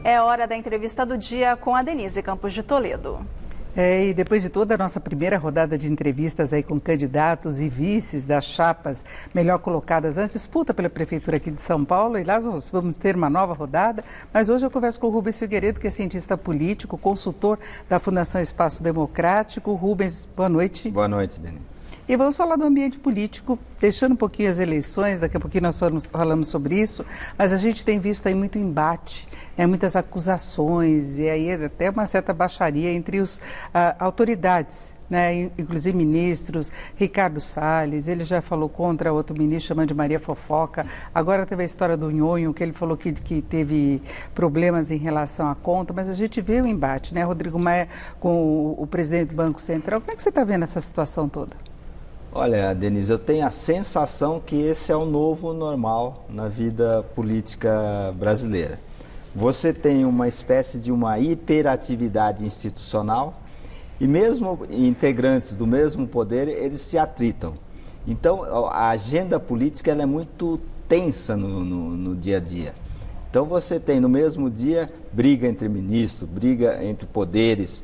É hora da entrevista do dia com a Denise Campos de Toledo. E depois de toda a nossa primeira rodada de entrevistas aí com candidatos e vices das chapas melhor colocadas na disputa pela Prefeitura aqui de São Paulo, e lá nós vamos ter uma nova rodada, mas hoje eu converso com o Rubens Figueiredo, que é cientista político, consultor da Fundação Espaço Democrático. Rubens, boa noite. Boa noite, Denise. E vamos falar do ambiente político, deixando um pouquinho as eleições, daqui a pouquinho nós falamos sobre isso, mas a gente tem visto aí muito embate, muitas acusações, e aí até uma certa baixaria entre as autoridades, inclusive ministros. Ricardo Salles, ele já falou contra outro ministro, chamando de Maria Fofoca. Agora teve a história do Nhonho, que ele falou que teve problemas em relação à conta, mas a gente vê o embate, Rodrigo Maia com o presidente do Banco Central. Como é que você está vendo essa situação toda? Olha, Denise, eu tenho a sensação que esse é o novo normal na vida política brasileira. Você tem uma espécie de uma hiperatividade institucional e mesmo integrantes do mesmo poder, eles se atritam. Então, a agenda política ela é muito tensa no dia a dia. Então, você tem no mesmo dia briga entre ministros, briga entre poderes.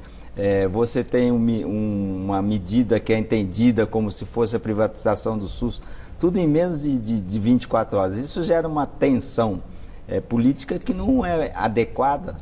Você tem uma medida que é entendida como se fosse a privatização do SUS, tudo em menos de 24 horas. Isso gera uma tensão política que não é adequada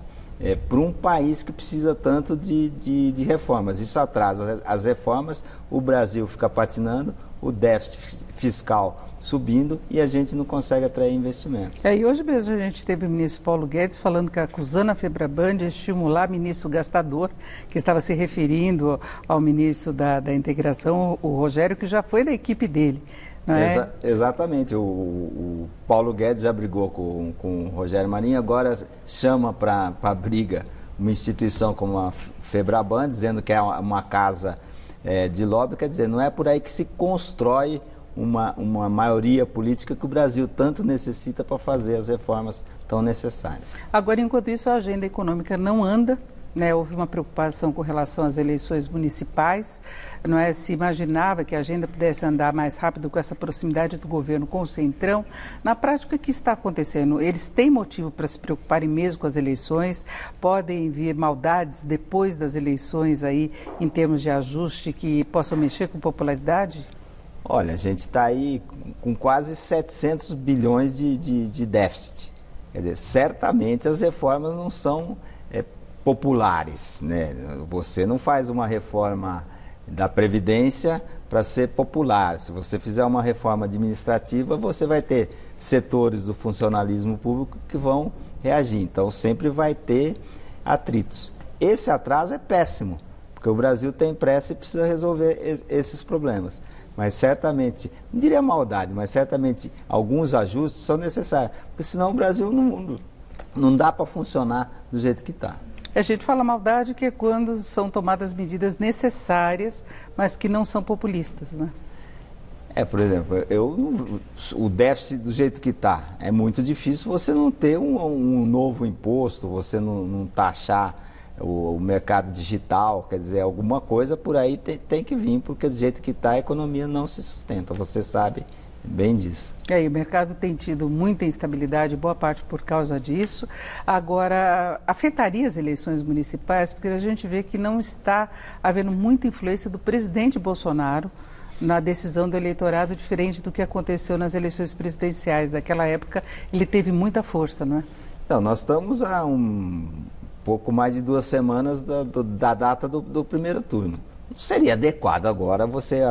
para um país que precisa tanto de reformas. Isso atrasa as reformas, o Brasil fica patinando, o déficit fiscal subindo e a gente não consegue atrair investimentos. E hoje mesmo a gente teve o ministro Paulo Guedes falando que acusando a Febraban de estimular o ministro gastador, que estava se referindo ao ministro da Integração, o Rogério, que já foi da equipe dele. Não é? Exatamente. O Paulo Guedes já brigou com o Rogério Marinho, agora chama para a briga uma instituição como a Febraban, dizendo que é uma casa de lobby. Quer dizer, não é por aí que se constrói uma maioria política que o Brasil tanto necessita para fazer as reformas tão necessárias. Agora, enquanto isso, a agenda econômica não anda, houve uma preocupação com relação às eleições municipais, se imaginava que a agenda pudesse andar mais rápido com essa proximidade do governo com o Centrão. Na prática, o que está acontecendo? Eles têm motivo para se preocuparem mesmo com as eleições? Podem vir maldades depois das eleições aí, em termos de ajuste, que possam mexer com popularidade? Olha, a gente está aí com quase 700 bilhões de déficit. Quer dizer, certamente as reformas não são populares, Você não faz uma reforma da Previdência para ser popular. Se você fizer uma reforma administrativa, você vai ter setores do funcionalismo público que vão reagir. Então, sempre vai ter atritos. Esse atraso é péssimo, porque o Brasil tem pressa e precisa resolver esses problemas. Mas certamente, não diria maldade, mas certamente alguns ajustes são necessários, porque senão o Brasil não dá para funcionar do jeito que está. A gente fala maldade que é quando são tomadas medidas necessárias, mas que não são populistas, Por exemplo, o déficit do jeito que está, é muito difícil você não ter um novo imposto, você não taxar o mercado digital, quer dizer, alguma coisa por aí tem que vir, porque do jeito que está a economia não se sustenta, você sabe bem disso. O mercado tem tido muita instabilidade, boa parte por causa disso. Agora, afetaria as eleições municipais, porque a gente vê que não está havendo muita influência do presidente Bolsonaro na decisão do eleitorado, diferente do que aconteceu nas eleições presidenciais. Naquela época, ele teve muita força, não é? Então, nós estamos há pouco mais de 2 semanas da data do primeiro turno. Não seria adequado agora você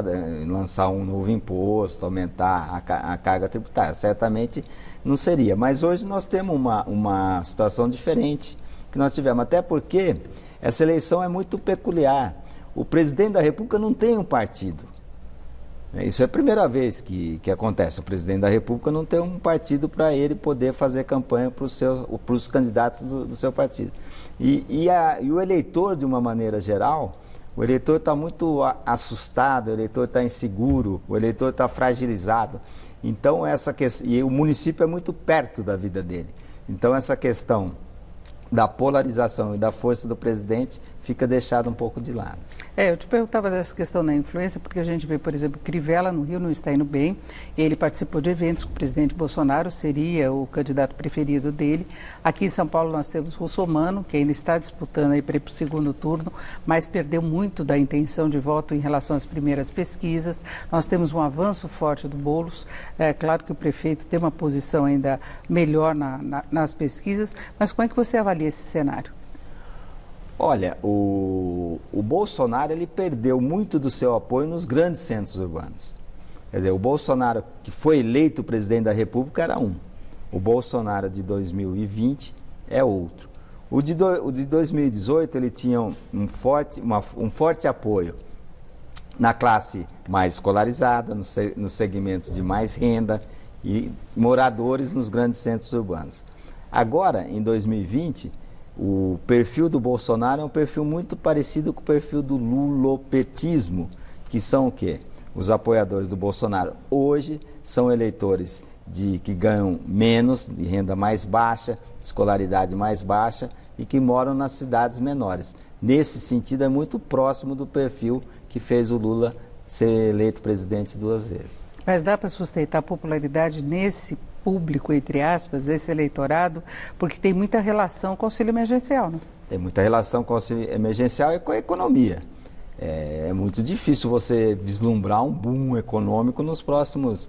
lançar um novo imposto, aumentar a carga tributária. Certamente não seria. Mas hoje nós temos uma situação diferente que nós tivemos. Até porque essa eleição é muito peculiar. O presidente da República não tem um partido. Isso é a primeira vez que acontece. O presidente da República não tem um partido para ele poder fazer campanha para os candidatos do seu partido. E o eleitor, de uma maneira geral, o eleitor está muito assustado, o eleitor está inseguro, o eleitor está fragilizado. Então, e o município é muito perto da vida dele. Então, essa questão da polarização e da força do presidente fica deixado um pouco de lado. Eu te perguntava dessa questão da influência, porque a gente vê, por exemplo, Crivella no Rio não está indo bem. Ele participou de eventos que o presidente Bolsonaro seria o candidato preferido dele. Aqui em São Paulo nós temos Russomano, que ainda está disputando aí para ir para o segundo turno, mas perdeu muito da intenção de voto em relação às primeiras pesquisas. Nós temos um avanço forte do Boulos. É claro que o prefeito tem uma posição ainda melhor nas pesquisas, mas como é que você avalia esse cenário? Olha, o Bolsonaro ele perdeu muito do seu apoio nos grandes centros urbanos. Quer dizer, o Bolsonaro que foi eleito presidente da República era um. O Bolsonaro de 2020 é outro. O de 2018 ele tinha um forte apoio na classe mais escolarizada, nos segmentos de mais renda e moradores nos grandes centros urbanos. Agora, em 2020... o perfil do Bolsonaro é um perfil muito parecido com o perfil do lulopetismo, que são o quê? Os apoiadores do Bolsonaro hoje são eleitores que ganham menos, de renda mais baixa, escolaridade mais baixa e que moram nas cidades menores. Nesse sentido, é muito próximo do perfil que fez o Lula ser eleito presidente 2 vezes. Mas dá para sustentar a popularidade nesse público, entre aspas, esse eleitorado, porque tem muita relação com o auxílio emergencial, né? Tem muita relação com o auxílio emergencial e com a economia. É muito difícil você vislumbrar um boom econômico nos próximos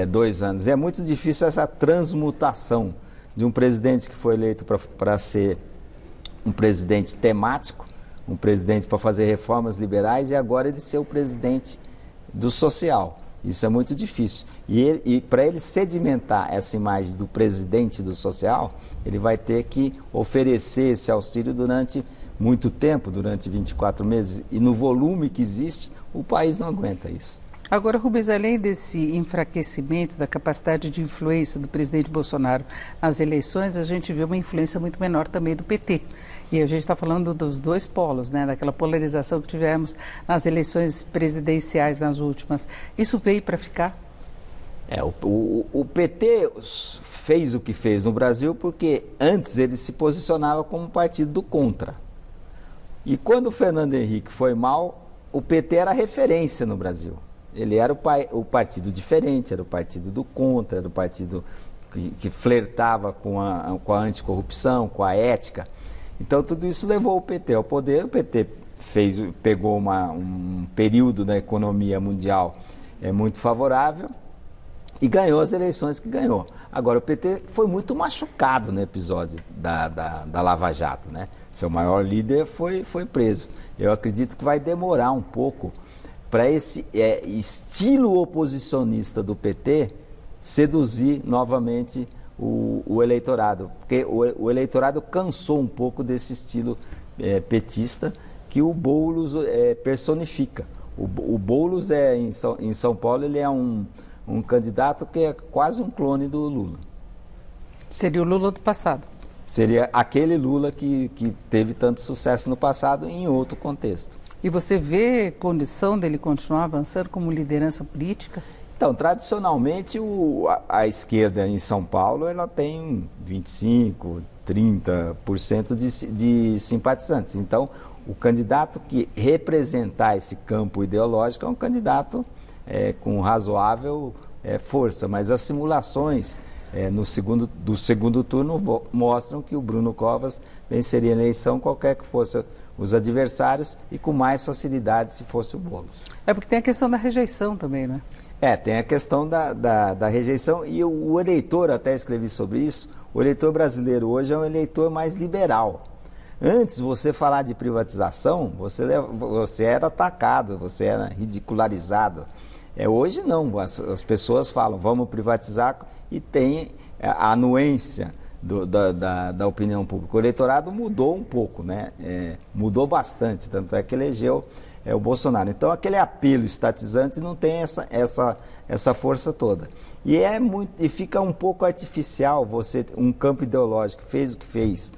2 anos. É muito difícil essa transmutação de um presidente que foi eleito para ser um presidente temático, um presidente para fazer reformas liberais e agora ele ser o presidente do social. Isso é muito difícil. E para ele sedimentar essa imagem do presidente do social, ele vai ter que oferecer esse auxílio durante muito tempo, durante 24 meses. E no volume que existe, o país não aguenta isso. Agora, Rubens, além desse enfraquecimento da capacidade de influência do presidente Bolsonaro nas eleições, a gente vê uma influência muito menor também do PT. E a gente está falando dos dois polos, né, daquela polarização que tivemos nas eleições presidenciais nas últimas. Isso veio para ficar? O PT fez o que fez no Brasil porque antes ele se posicionava como partido do contra. E quando o Fernando Henrique foi mal, o PT era referência no Brasil. Ele era o partido diferente, era o partido do contra, era o partido que flertava com a anticorrupção, com a ética. Então tudo isso levou o PT ao poder. O PT pegou um período da economia mundial muito favorável e ganhou as eleições que ganhou. Agora o PT foi muito machucado no episódio da Lava Jato, né? Seu maior líder foi preso. Eu acredito que vai demorar um pouco para esse estilo oposicionista do PT seduzir novamente o eleitorado, porque o eleitorado cansou um pouco desse estilo petista que o Boulos personifica. O Boulos em São Paulo ele é um candidato que é quase um clone do Lula. Seria o Lula do passado. Seria aquele Lula que teve tanto sucesso no passado em outro contexto. E você vê condição dele continuar avançando como liderança política? Então, tradicionalmente, a esquerda em São Paulo ela tem 25%, 30% de simpatizantes. Então, o candidato que representar esse campo ideológico é um candidato com razoável força. Mas as simulações do segundo turno mostram que o Bruno Covas venceria a eleição, qualquer que fosse os adversários, e com mais facilidade se fosse o Boulos. Porque tem a questão da rejeição também, né? Tem a questão da rejeição, e o eleitor, até escrevi sobre isso, o eleitor brasileiro hoje é um eleitor mais liberal. Antes, você falar de privatização, você era atacado, você era ridicularizado. Hoje não, as pessoas falam, vamos privatizar, e tem a anuência da opinião pública. O eleitorado mudou um pouco, né? Mudou bastante, tanto é que elegeu o Bolsonaro. Então aquele apelo estatizante não tem essa força toda. E fica um pouco artificial um campo ideológico que fez o que fez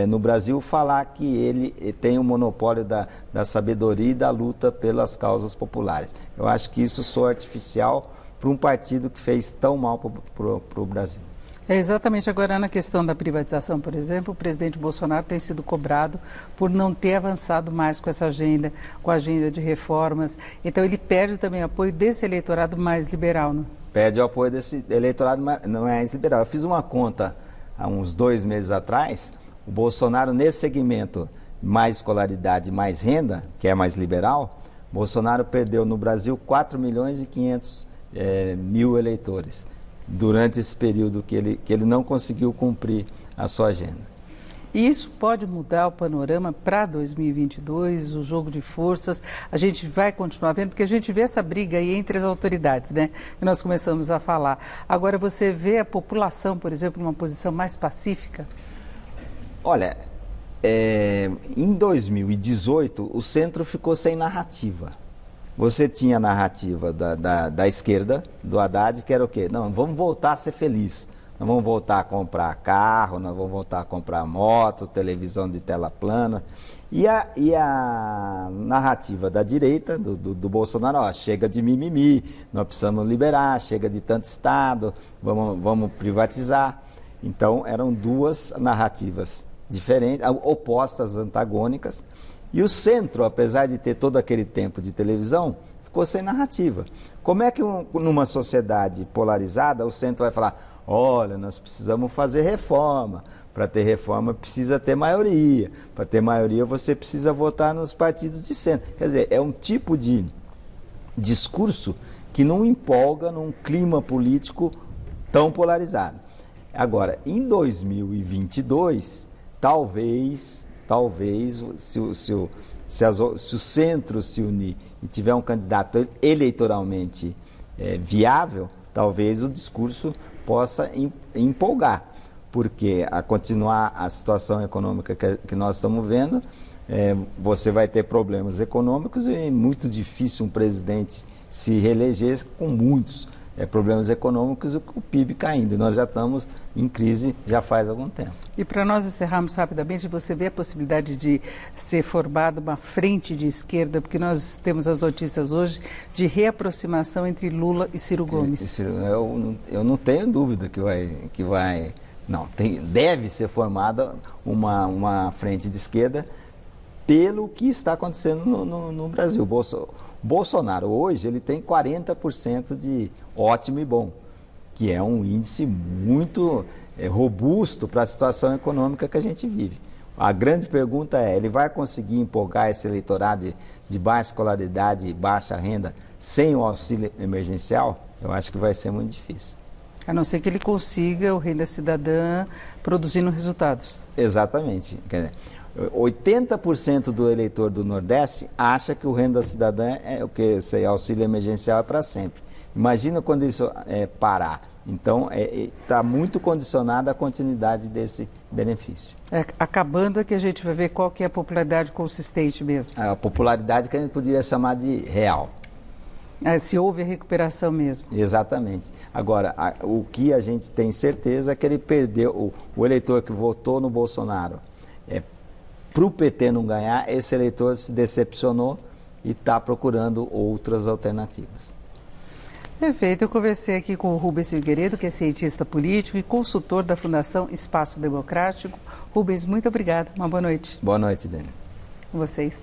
no Brasil falar que ele tem o monopólio da sabedoria e da luta pelas causas populares. Eu acho que isso soa artificial para um partido que fez tão mal para o Brasil. É exatamente. Agora, na questão da privatização, por exemplo, o presidente Bolsonaro tem sido cobrado por não ter avançado mais com essa agenda, com a agenda de reformas. Então, ele perde também apoio desse eleitorado mais liberal, não? Perde o apoio desse eleitorado mais liberal. Eu fiz uma conta há uns 2 meses atrás, o Bolsonaro, nesse segmento mais escolaridade, mais renda, que é mais liberal, Bolsonaro perdeu no Brasil 4.500.000 eleitores, durante esse período que ele não conseguiu cumprir a sua agenda. E isso pode mudar o panorama para 2022, o jogo de forças, a gente vai continuar vendo, porque a gente vê essa briga aí entre as autoridades, né? Que nós começamos a falar. Agora, você vê a população, por exemplo, numa posição mais pacífica? Olha, em 2018, o centro ficou sem narrativa. Você tinha a narrativa da esquerda, do Haddad, que era o quê? Não, vamos voltar a ser feliz. Nós vamos voltar a comprar carro, nós vamos voltar a comprar moto, televisão de tela plana. E a narrativa da direita, do Bolsonaro, ó, chega de mimimi, nós precisamos liberar, chega de tanto Estado, vamos privatizar. Então, eram duas narrativas diferentes, opostas, antagônicas. E o centro, apesar de ter todo aquele tempo de televisão, ficou sem narrativa. Como é que numa sociedade polarizada o centro vai falar, olha, nós precisamos fazer reforma, para ter reforma precisa ter maioria, para ter maioria você precisa votar nos partidos de centro. Quer dizer, é um tipo de discurso que não empolga num clima político tão polarizado. Agora, em 2022, talvez, se o centro se unir e tiver um candidato eleitoralmente viável, talvez o discurso possa empolgar, porque a continuar a situação econômica que nós estamos vendo, você vai ter problemas econômicos e é muito difícil um presidente se reeleger com muitos problemas econômicos e com o PIB caindo. E nós já estamos em crise já faz algum tempo. E para nós encerrarmos rapidamente, você vê a possibilidade de ser formada uma frente de esquerda, porque nós temos as notícias hoje de reaproximação entre Lula e Ciro Gomes. Eu não tenho dúvida que vai não, deve ser formada uma frente de esquerda pelo que está acontecendo no Brasil. Bolsonaro hoje ele tem 40% de ótimo e bom, que é um índice muito robusto para a situação econômica que a gente vive. A grande pergunta é, ele vai conseguir empolgar esse eleitorado de baixa escolaridade e baixa renda sem o auxílio emergencial? Eu acho que vai ser muito difícil. A não ser que ele consiga o Renda Cidadã produzindo resultados. Exatamente. Quer dizer, 80% do eleitor do Nordeste acha que o Renda Cidadã esse auxílio emergencial é para sempre. Imagina quando isso parar. Então, está muito condicionado à continuidade desse benefício. Acabando é que a gente vai ver qual que é a popularidade consistente mesmo. A popularidade que a gente poderia chamar de real. Se houve a recuperação mesmo. Exatamente. Agora, o que a gente tem certeza é que ele perdeu, o eleitor que votou no Bolsonaro, para o PT não ganhar, esse eleitor se decepcionou e está procurando outras alternativas. Perfeito. Eu conversei aqui com o Rubens Figueiredo, que é cientista político e consultor da Fundação Espaço Democrático. Rubens, muito obrigada. Uma boa noite. Boa noite, Dani. Com vocês.